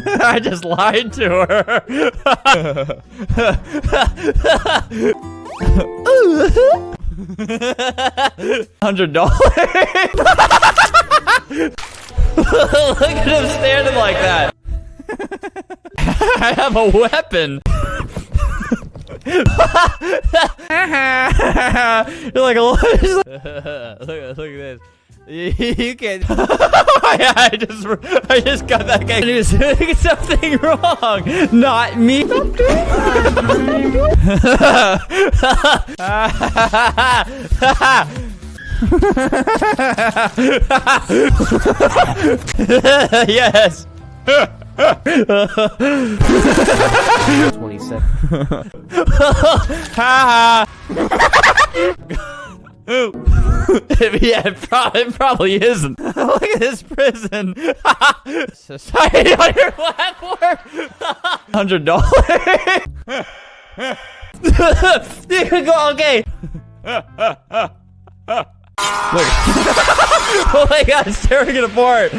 I just lied to her. $100. Look at him standing like that. I have a weapon. You're like, look at this. You can't. I just got that guy. He was doing something wrong. Not me. Yes. 27. Yeah, it probably isn't. Look at this prison. Society on your platform. $100. You can go. Okay. Look. Oh my God, it's tearing it apart.